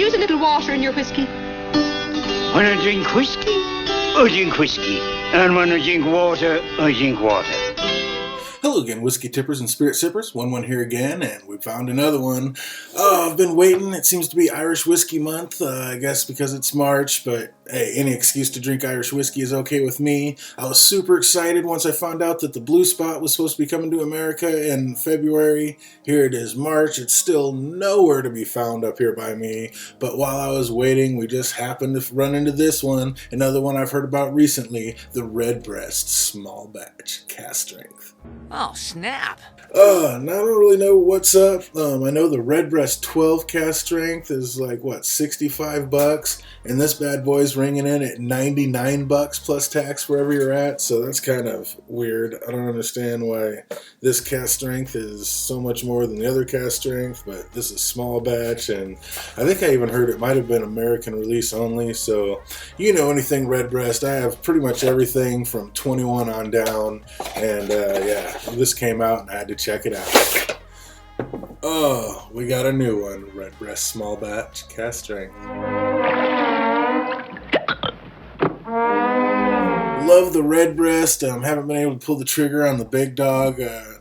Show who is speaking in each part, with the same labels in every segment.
Speaker 1: use a little water in your whiskey?
Speaker 2: When I drink whiskey, I drink whiskey. And when I drink water, I drink water.
Speaker 3: Hello again, whiskey tippers and spirit sippers. Wun Wun here again, and we found another one. Oh, I've been waiting. It seems to be Irish Whiskey Month, I guess because it's March, but hey, any excuse to drink Irish whiskey is okay with me. I was super excited once I found out that the Blue Spot was supposed to be coming to America in February. Here it is March. It's still nowhere to be found up here by me, but while I was waiting, we just happened to run into this one, another one I've heard about recently, the Redbreast Small Batch Cask Strength.
Speaker 4: Oh, snap.
Speaker 3: And I don't really know what's up. I know the Redbreast 12 cask strength is like, what, $65? And this bad boy's ringing in at $99 plus tax wherever you're at. So that's kind of weird. I don't understand why this cask strength is so much more than the other cask strength, but this is small batch. And I think I even heard it might have been American release only. So, you know, anything Redbreast, I have pretty much everything from 21 on down. And yeah, this came out and I had to check it out. Oh, we got a new one, Redbreast Small Batch Cask Strength. Love the Redbreast. Haven't been able to pull the trigger on the big dog,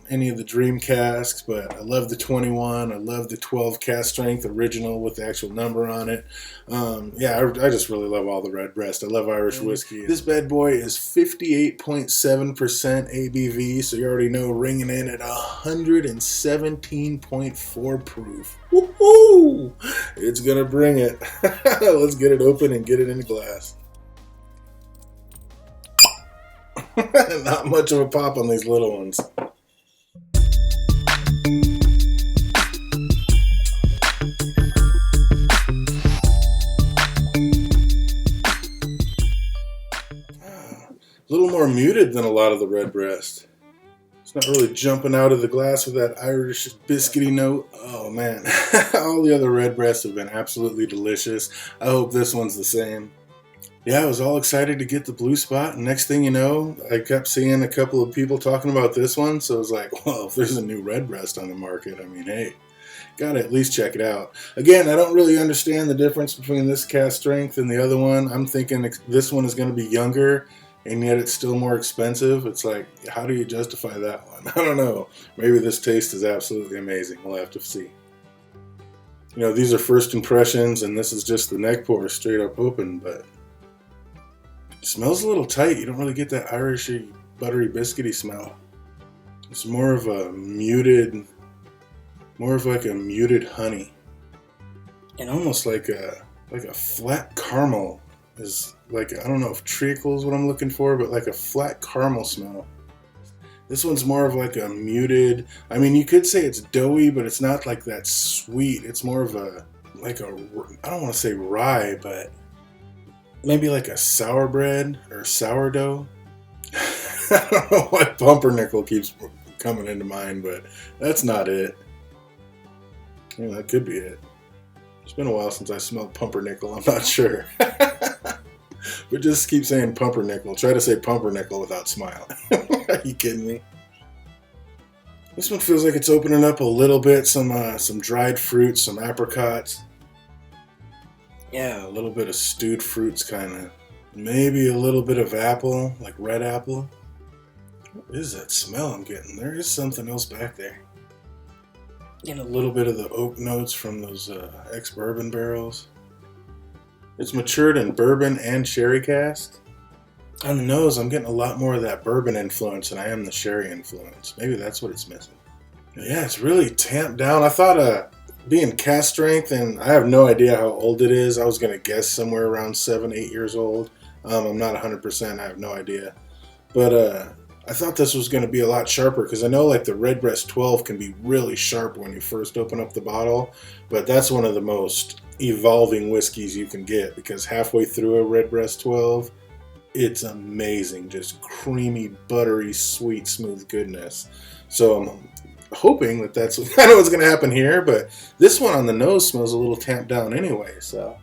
Speaker 3: any of the dream casks, but I love the 21. I love the 12 cask strength original with the actual number on it. Yeah, I just really love all the Redbreast. I love Irish whiskey. This bad boy is 58.7% ABV, so you already know, ringing in at 117.4 proof. Woohoo! It's gonna bring it. Let's get it open and get it in the glass. Not much of a pop on these little ones. A little more muted than a lot of the Redbreast. It's not really jumping out of the glass with that Irish biscuity note. Oh man, all the other Redbreasts have been absolutely delicious. I hope this one's the same. Yeah, I was all excited to get the Blue Spot, and next thing you know, I kept seeing a couple of people talking about this one, so I was like, well, if there's a new Redbreast on the market, I mean, hey, gotta at least check it out. Again, I don't really understand the difference between this cask strength and the other one. I'm thinking this one is going to be younger, and yet it's still more expensive. It's like, how do you justify that one? I don't know. Maybe this taste is absolutely amazing. We'll have to see. You know, these are first impressions, and this is just the neck pour straight up open, but it smells a little tight. You don't really get that Irishy, buttery, biscuity smell. It's more of a muted, more of like a muted honey, and almost like a flat caramel. Is like, I don't know if treacle is what I'm looking for, but like a flat caramel smell. This one's more of like a muted. I mean, you could say it's doughy, but it's not like that sweet. It's more of a I don't want to say rye, but maybe like a sour bread or sourdough. I don't know why pumpernickel keeps coming into mind, but that's not it. Yeah, that could be it. It's been a while since I smelled pumpernickel. I'm not sure. But just keep saying pumpernickel. Try to say pumpernickel without smiling. Are you kidding me? This one feels like it's opening up a little bit. Some dried fruits, some apricots. Yeah, a little bit of stewed fruits, kind of. Maybe a little bit of apple, like red apple. What is that smell I'm getting? There is something else back there. And a little bit of the oak notes from those ex-bourbon barrels. It's matured in bourbon and sherry cask. On the nose, I'm getting a lot more of that bourbon influence than I am the sherry influence. Maybe that's what it's missing. Yeah, it's really tamped down. I thought being cask strength, and I have no idea how old it is. I was going to guess somewhere around 7-8 years old. I'm not 100%. I have no idea. But I thought this was going to be a lot sharper, because I know like the Redbreast 12 can be really sharp when you first open up the bottle. But that's one of the most evolving whiskeys you can get, because halfway through a Redbreast 12, it's amazing. Just creamy, buttery, sweet, smooth goodness. So I'm hoping that that's kind of what's going to happen here, but this one on the nose smells a little tamped down anyway, so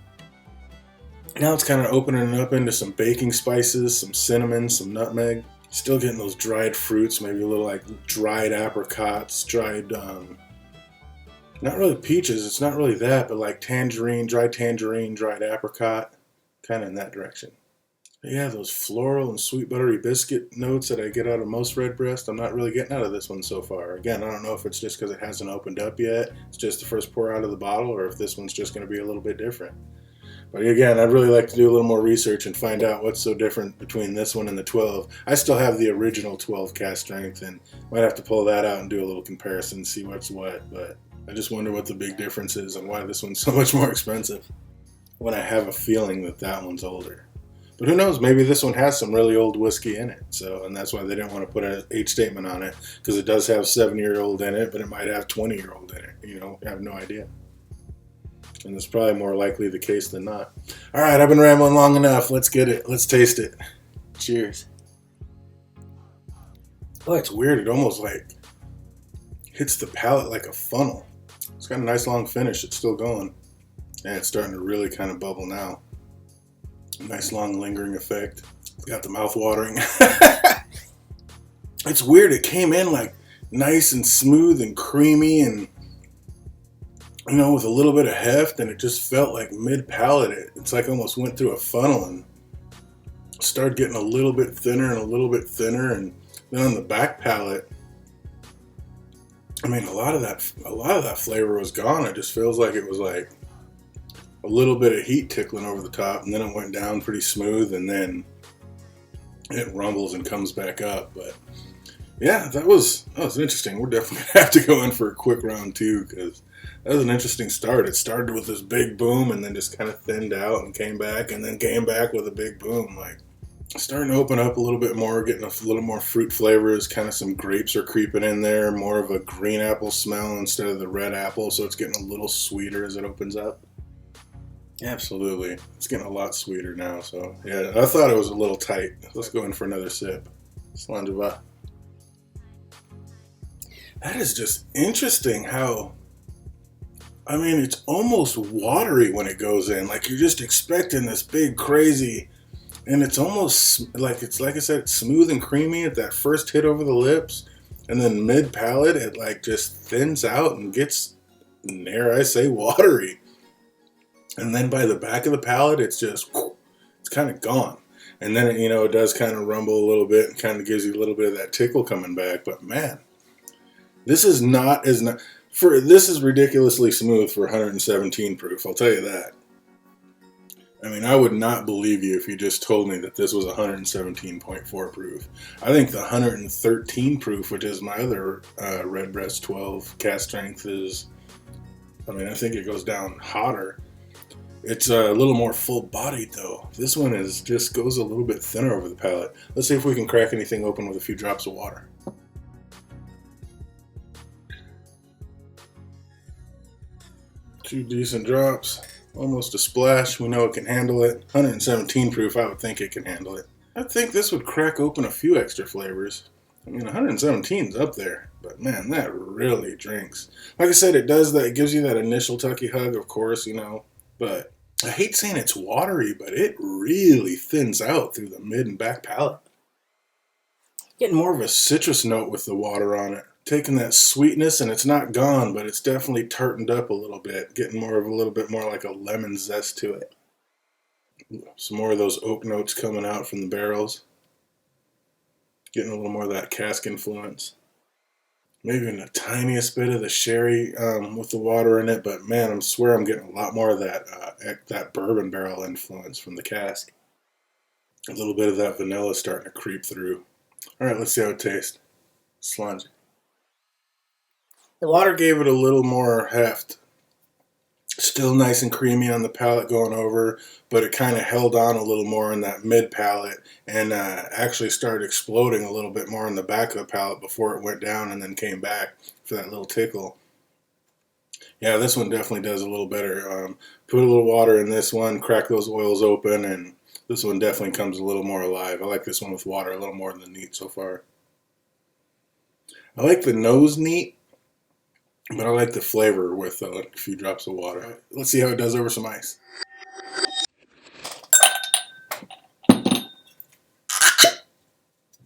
Speaker 3: now it's kind of opening up into some baking spices, some cinnamon, some nutmeg. Still getting those dried fruits, maybe a little like dried apricots, dried Not really peaches, it's not really that, but like tangerine, dried apricot, kind of in that direction. But yeah, those floral and sweet buttery biscuit notes that I get out of most Redbreast, I'm not really getting out of this one so far. Again, I don't know if it's just because it hasn't opened up yet, it's just the first pour out of the bottle, or if this one's just going to be a little bit different. But again, I'd really like to do a little more research and find out what's so different between this one and the 12. I still have the original 12 cask strength, and might have to pull that out and do a little comparison and see what's what, but I just wonder what the big difference is and why this one's so much more expensive when I have a feeling that that one's older. But who knows, maybe this one has some really old whiskey in it, and that's why they didn't want to put an age statement on it, because it does have 7-year-old in it, but it might have 20-year-old in it, I have no idea. And it's probably more likely the case than not. Alright, I've been rambling long enough, let's get it, let's taste it. Cheers. Oh, it's weird, it almost like hits the palate like a funnel. It's got a nice long finish, it's still going, and it's starting to really kind of bubble now. Nice long lingering effect. It's got the mouth watering. It's weird. It came in like nice and smooth and creamy and with a little bit of heft, and it just felt like mid palate. It's like almost went through a funnel and started getting a little bit thinner and a little bit thinner, and then on the back palate, I mean, a lot of that flavor was gone. It just feels like it was like a little bit of heat tickling over the top, and then it went down pretty smooth, and then it rumbles and comes back up. But yeah, that was interesting. We're definitely gonna have to go in for a quick round two, because that was an interesting start. It started with this big boom and then just kind of thinned out and came back, and then came back with a big boom. Like, starting to open up a little bit more, getting a little more fruit flavors, kind of some grapes are creeping in there, more of a green apple smell instead of the red apple, so it's getting a little sweeter as it opens up. Absolutely. It's getting a lot sweeter now, so yeah, I thought it was a little tight. Let's go in for another sip. Slanjava. That is just interesting how, I mean, it's almost watery when it goes in. Like, you're just expecting this big, crazy, and it's almost like I said, it's smooth and creamy at that first hit over the lips, and then mid-palate, it like just thins out and gets, dare I say, watery. And then by the back of the palate, it's just, it's kind of gone. And then, it does kind of rumble a little bit and kind of gives you a little bit of that tickle coming back. But man, this is this is ridiculously smooth for 117 proof. I'll tell you that. I mean, I would not believe you if you just told me that this was 117.4 proof. I think the 113 proof, which is my other Redbreast 12 cask strength, I think it goes down hotter. It's a little more full-bodied, though. This one just goes a little bit thinner over the palate. Let's see if we can crack anything open with a few drops of water. Two decent drops. Almost a splash. We know it can handle it. 117 proof, I would think it can handle it. I think this would crack open a few extra flavors. I mean, 117's up there, but man, that really drinks. Like I said, it does that. It gives you that initial tucky hug, of course, but I hate saying it's watery, but it really thins out through the mid and back palate. Getting more of a citrus note with the water on it. Taking that sweetness, and it's not gone, but it's definitely tartaned up a little bit. Getting a little bit more like a lemon zest to it. Some more of those oak notes coming out from the barrels. Getting a little more of that cask influence. Maybe in the tiniest bit of the sherry with the water in it, but man, I swear I'm getting a lot more of that bourbon barrel influence from the cask. A little bit of that vanilla starting to creep through. All right, let's see how it tastes. Slunge. The water gave it a little more heft. Still nice and creamy on the palate going over, but it kind of held on a little more in that mid palate and actually started exploding a little bit more in the back of the palate before it went down and then came back for that little tickle. Yeah, this one definitely does a little better. Put a little water in this one, crack those oils open, and this one definitely comes a little more alive. I like this one with water a little more than the neat so far. I like the nose neat, but I like the flavor with a few drops of water. Let's see how it does over some ice.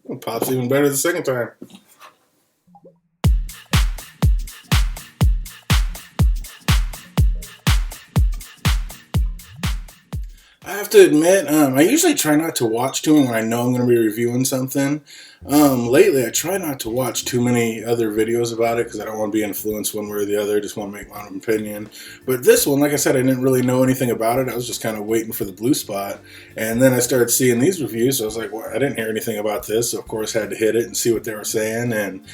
Speaker 3: It pops even better the second time. have to admit, I usually try not to watch too many when I know I'm going to be reviewing something. Lately, I try not to watch too many other videos about it because I don't want to be influenced one way or the other. I just want to make my own opinion. But this one, like I said, I didn't really know anything about it. I was just kind of waiting for the blue spot. And then I started seeing these reviews. So I was like, well, I didn't hear anything about this. So, of course, had to hit it and see what they were saying. And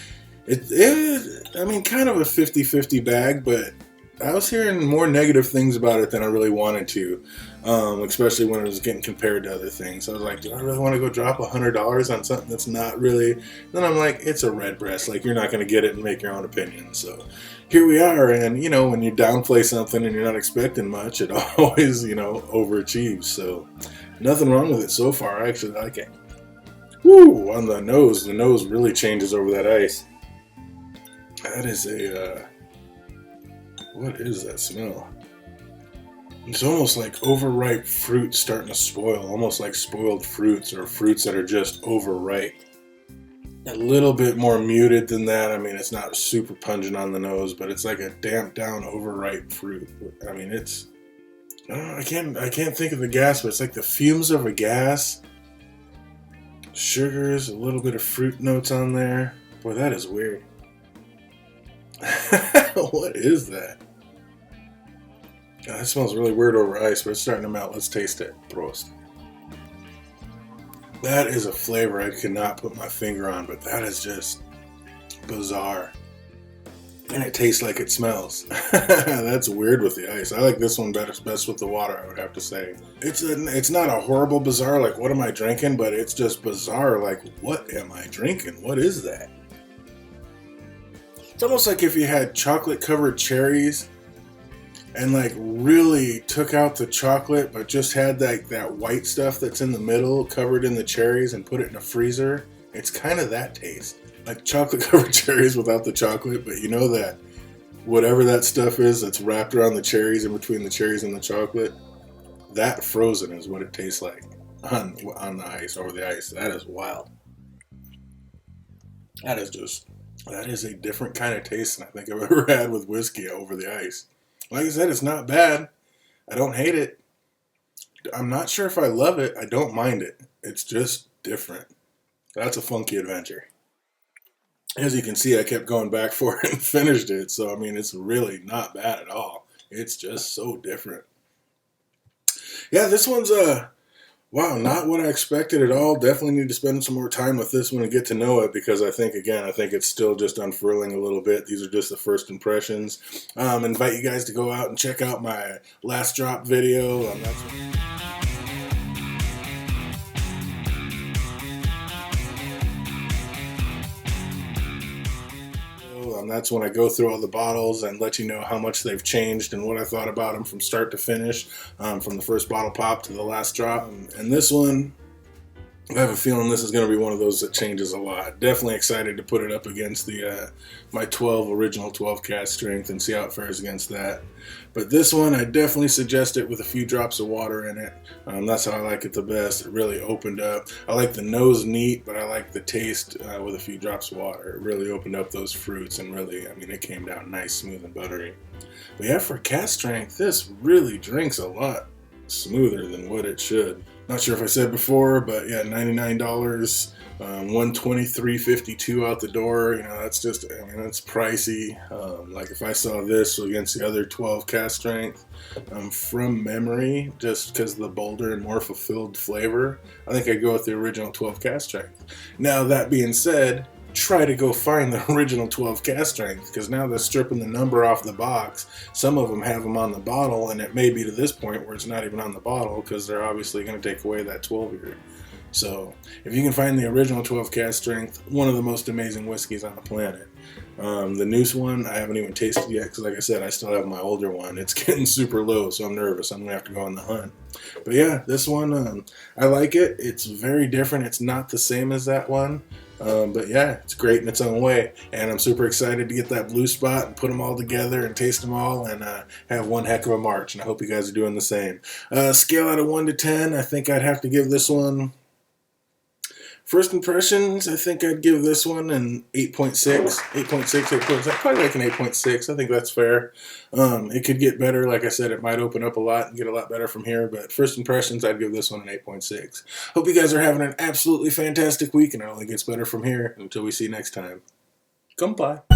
Speaker 3: I mean, kind of a 50-50 bag, but I was hearing more negative things about it than I really wanted to, especially when it was getting compared to other things. I was like, do I really want to go drop $100 on something that's not really? Then I'm like, it's a Redbreast. Like, you're not going to get it and make your own opinion. So here we are. And, you know, when you downplay something and you're not expecting much, it always, you know, overachieves. So nothing wrong with it so far. I actually like it. Woo! On the nose really changes over that ice. That is a... what is that smell? It's almost like overripe fruit starting to spoil, almost like spoiled fruits or fruits that are just overripe. A little bit more muted than that. I mean, it's not super pungent on the nose, but it's like a damped down, overripe fruit. I mean, it's... I can't think of the gas, but it's like the fumes of a gas. Sugars, a little bit of fruit notes on there. Boy, that is weird. What is that? God, that smells really weird over ice, but it's starting to melt. Let's taste it. Prost. That is a flavor I cannot put my finger on, but that is just bizarre. And it tastes like it smells. That's weird with the ice. I like this one best with the water, I would have to say. It's not a horrible bizarre, like what am I drinking, but it's just bizarre, like what am I drinking? What is that? It's almost like if you had chocolate covered cherries and like really took out the chocolate but just had that white stuff that's in the middle covered in the cherries and put it in a freezer. It's kind of that taste. Like chocolate covered cherries without the chocolate, but you know that whatever that stuff is that's wrapped around the cherries, in between the cherries and the chocolate, that frozen is what it tastes like on the ice, over the ice. That is wild. That is a different kind of taste than I think I've ever had with whiskey over the ice. Like I said, it's not bad. I don't hate it. I'm not sure if I love it. I don't mind it. It's just different. That's a funky adventure. As you can see, I kept going back for it and finished it. So, I mean, it's really not bad at all. It's just so different. Yeah, this one's wow, not what I expected at all. Definitely need to spend some more time with this one and get to know it because I think it's still just unfurling a little bit. These are just the first impressions. Invite you guys to go out and check out my last drop video. That's when I go through all the bottles and let you know how much they've changed and what I thought about them from start to finish, from the first bottle pop to the last drop. And this one, I have a feeling this is going to be one of those that changes a lot. Definitely excited to put it up against the my original 12 cask strength and see how it fares against that. But this one, I definitely suggest it with a few drops of water in it. That's how I like it the best. It really opened up. I like the nose neat, but I like the taste with a few drops of water. It really opened up those fruits and really, I mean, it came down nice, smooth, and buttery. But yeah, for cask strength, this really drinks a lot smoother than what it should. Not sure if I said before, but yeah, $99, $123.52 out the door. You know, that's just, I mean, that's pricey. Like if I saw this against the other 12 cask strength, from memory, just because of the bolder and more fulfilled flavor, I think I'd go with the original 12 cask strength. Now, that being said, try to go find the original 12 cask strength, because now they're stripping the number off the box. Some of them have them on the bottle, and it may be to this point where it's not even on the bottle because they're obviously going to take away that 12 year. So if you can find the original 12 cask strength, one of the most amazing whiskeys on the planet. The newest one I haven't even tasted yet because, like I said, I still have my older one. It's getting super low, so I'm nervous. I'm going to have to go on the hunt. But yeah, this one, I like it. It's very different. It's not the same as that one. But yeah, it's great in its own way. And I'm super excited to get that blue spot and put them all together and taste them all and have one heck of a March. And I hope you guys are doing the same. Scale out of 1 to 10, I think I'd have to give this one First impressions, I think I'd give this one an 8.6. 8.6, 8.6. Probably like an 8.6. I think that's fair. It could get better. Like I said, it might open up a lot and get a lot better from here. But first impressions, I'd give this one an 8.6. Hope you guys are having an absolutely fantastic week, and it only gets better from here. Until we see you next time. Come by.